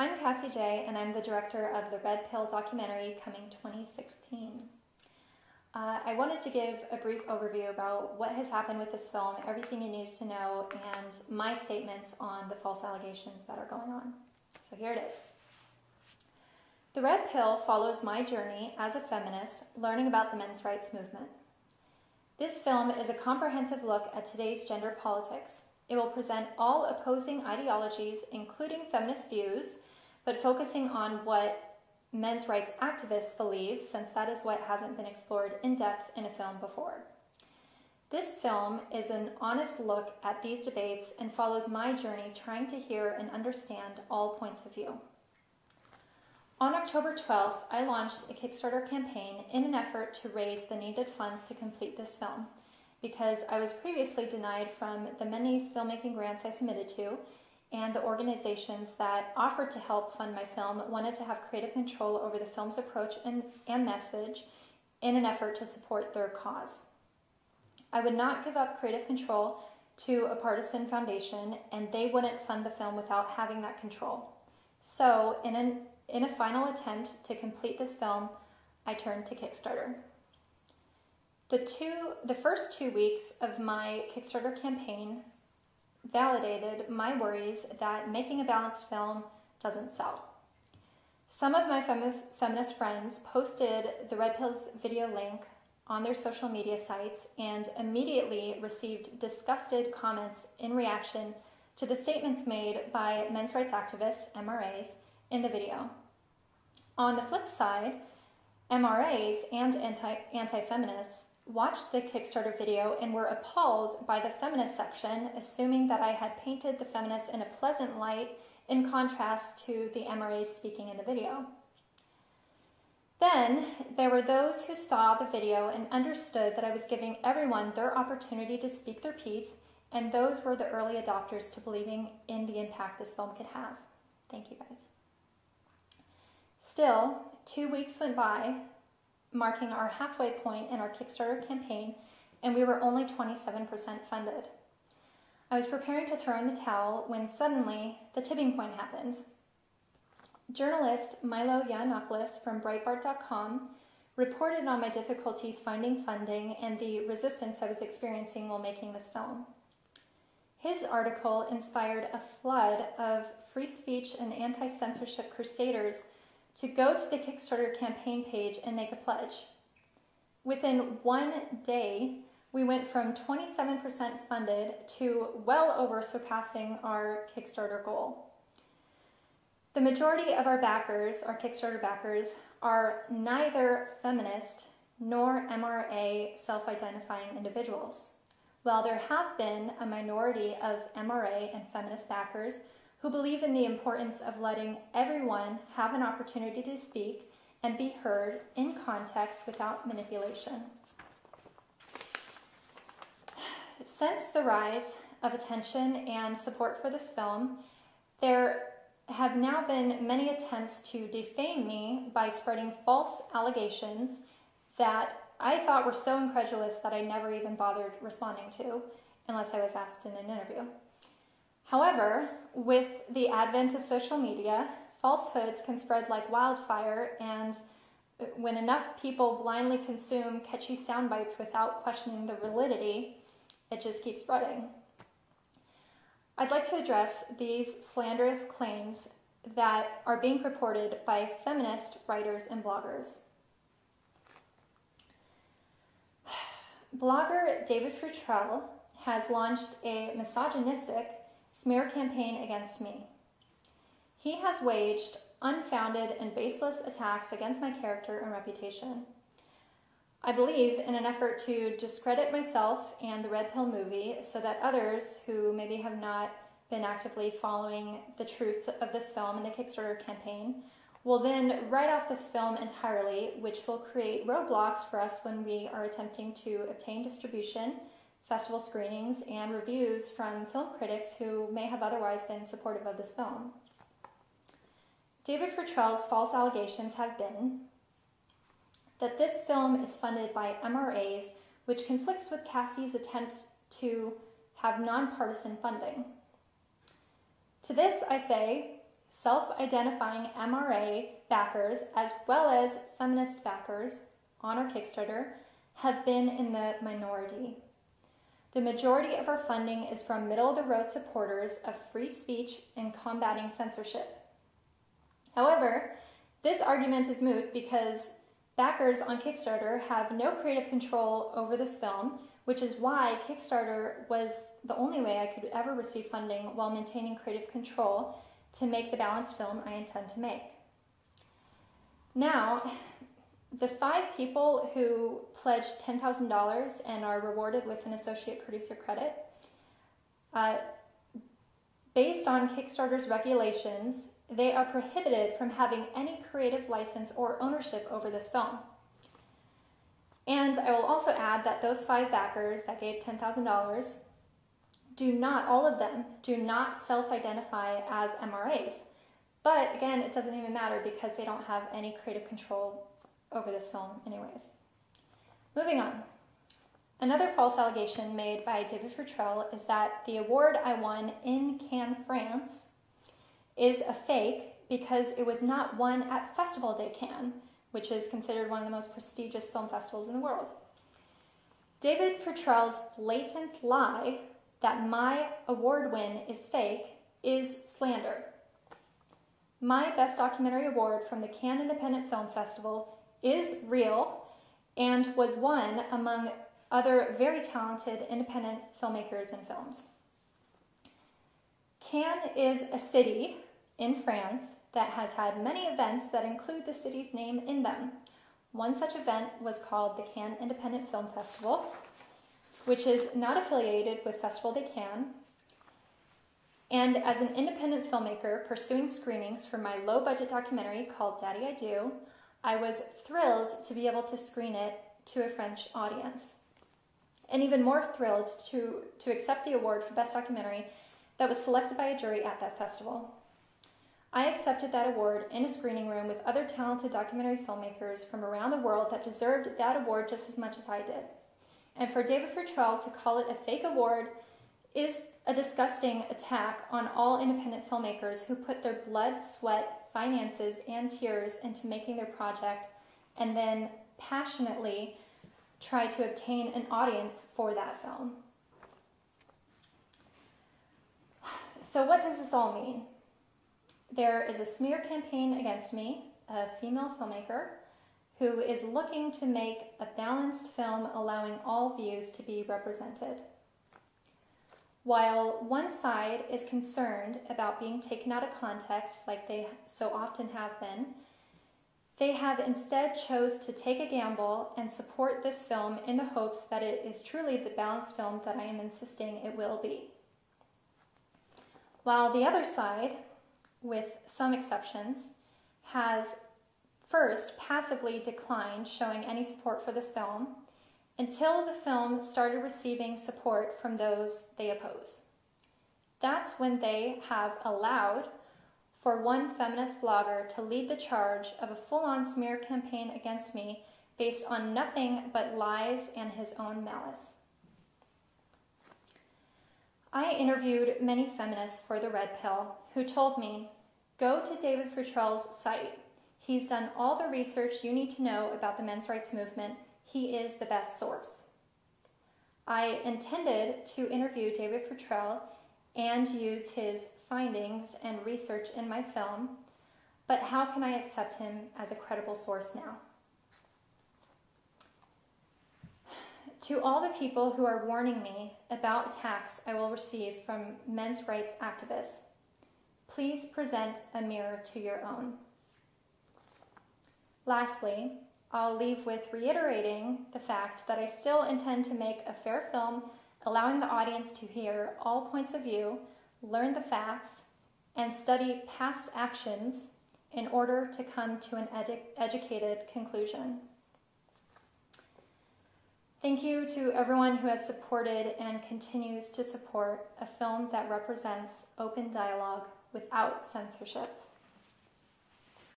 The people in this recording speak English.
I'm Cassie J, and I'm the director of the Red Pill documentary coming 2016. I wanted to give a brief overview about what has happened with this film, everything you needed to know, and my statements on the false allegations that are going on. So here it is. The Red Pill follows my journey as a feminist, learning about the men's rights movement. This film is a comprehensive look at today's gender politics. It will present all opposing ideologies, including feminist views, but focusing on what men's rights activists believe, since that is what hasn't been explored in depth in a film before. This film is an honest look at these debates and follows my journey trying to hear and understand all points of view. On October 12th, I launched a Kickstarter campaign in an effort to raise the needed funds to complete this film, because I was previously denied from the many filmmaking grants I submitted to, and the organizations that offered to help fund my film wanted to have creative control over the film's approach and message in an effort to support their cause. I would not give up creative control to a partisan foundation, and they wouldn't fund the film without having that control. So, in a final attempt to complete this film, I turned to Kickstarter. The first 2 weeks of my Kickstarter campaign validated my worries that making a balanced film doesn't sell. Some of my feminist friends posted the Red Pill's video link on their social media sites and immediately received disgusted comments in reaction to the statements made by men's rights activists, MRAs, in the video. On the flip side, MRAs and anti-feminists watched the Kickstarter video and were appalled by the feminist section, assuming that I had painted the feminists in a pleasant light in contrast to the MRAs speaking in the video. Then there were those who saw the video and understood that I was giving everyone their opportunity to speak their piece, and those were the early adopters to believing in the impact this film could have. Thank you, guys. Still, 2 weeks went by, marking our halfway point in our Kickstarter campaign, and we were only 27% funded. I was preparing to throw in the towel when suddenly the tipping point happened. Journalist Milo Yiannopoulos from Breitbart.com reported on my difficulties finding funding and the resistance I was experiencing while making this film. His article inspired a flood of free speech and anti-censorship crusaders to go to the Kickstarter campaign page and make a pledge. Within 1 day, we went from 27% funded to well over surpassing our Kickstarter goal. The majority of our backers, our Kickstarter backers, are neither feminist nor MRA self-identifying individuals. While there have been a minority of MRA and feminist backers who believe in the importance of letting everyone have an opportunity to speak and be heard in context without manipulation. Since the rise of attention and support for this film, there have now been many attempts to defame me by spreading false allegations that I thought were so incredulous that I never even bothered responding to, unless I was asked in an interview. However, with the advent of social media, falsehoods can spread like wildfire, and when enough people blindly consume catchy sound bites without questioning the validity, it just keeps spreading. I'd like to address these slanderous claims that are being purported by feminist writers and bloggers. Blogger David Futrell has launched a misogynistic smear campaign against me. He has waged unfounded and baseless attacks against my character and reputation. I believe in an effort to discredit myself and the Red Pill movie so that others who maybe have not been actively following the truths of this film and the Kickstarter campaign will then write off this film entirely, which will create roadblocks for us when we are attempting to obtain distribution, festival screenings, and reviews from film critics who may have otherwise been supportive of this film. David Futrell's false allegations have been that this film is funded by MRAs, which conflicts with Cassie's attempts to have nonpartisan funding. To this I say, self-identifying MRA backers, as well as feminist backers on our Kickstarter, have been in the minority. The majority of our funding is from middle-of-the-road supporters of free speech and combating censorship. However, this argument is moot because backers on Kickstarter have no creative control over this film, which is why Kickstarter was the only way I could ever receive funding while maintaining creative control to make the balanced film I intend to make. Now, the 5 people who pledged $10,000 and are rewarded with an associate producer credit, based on Kickstarter's regulations, they are prohibited from having any creative license or ownership over this film. And I will also add that those 5 backers that gave $10,000 all of them do not self-identify as MRAs. But again, it doesn't even matter because they don't have any creative control over this film anyways. Moving on. Another false allegation made by David Futrell is that the award I won in Cannes, France is a fake because it was not won at Festival de Cannes, which is considered one of the most prestigious film festivals in the world. David Futrell's blatant lie that my award win is fake is slander. My Best Documentary Award from the Cannes Independent Film Festival is real and was won among other very talented independent filmmakers and films. Cannes is a city in France that has had many events that include the city's name in them. One such event was called the Cannes Independent Film Festival, which is not affiliated with Festival de Cannes. And as an independent filmmaker pursuing screenings for my low-budget documentary called Daddy I Do, I was thrilled to be able to screen it to a French audience. And even more thrilled to accept the award for Best Documentary that was selected by a jury at that festival. I accepted that award in a screening room with other talented documentary filmmakers from around the world that deserved that award just as much as I did. And for David Futrell to call it a fake award is a disgusting attack on all independent filmmakers who put their blood, sweat, finances, and tears into making their project and then passionately try to obtain an audience for that film. So what does this all mean? There is a smear campaign against me, a female filmmaker, who is looking to make a balanced film allowing all views to be represented. While one side is concerned about being taken out of context like they so often have been, they have instead chose to take a gamble and support this film in the hopes that it is truly the balanced film that I am insisting it will be. While the other side, with some exceptions, has first passively declined showing any support for this film until the film started receiving support from those they oppose. That's when they have allowed for one feminist blogger to lead the charge of a full-on smear campaign against me based on nothing but lies and his own malice. I interviewed many feminists for The Red Pill who told me, go to David Futrell's site. He's done all the research you need to know about the men's rights movement. He is the best source. I intended to interview David Futrell and use his findings and research in my film, but how can I accept him as a credible source now? To all the people who are warning me about attacks I will receive from men's rights activists, please present a mirror to your own. Lastly, I'll leave with reiterating the fact that I still intend to make a fair film allowing the audience to hear all points of view, learn the facts, and study past actions in order to come to an educated conclusion. Thank you to everyone who has supported and continues to support a film that represents open dialogue without censorship.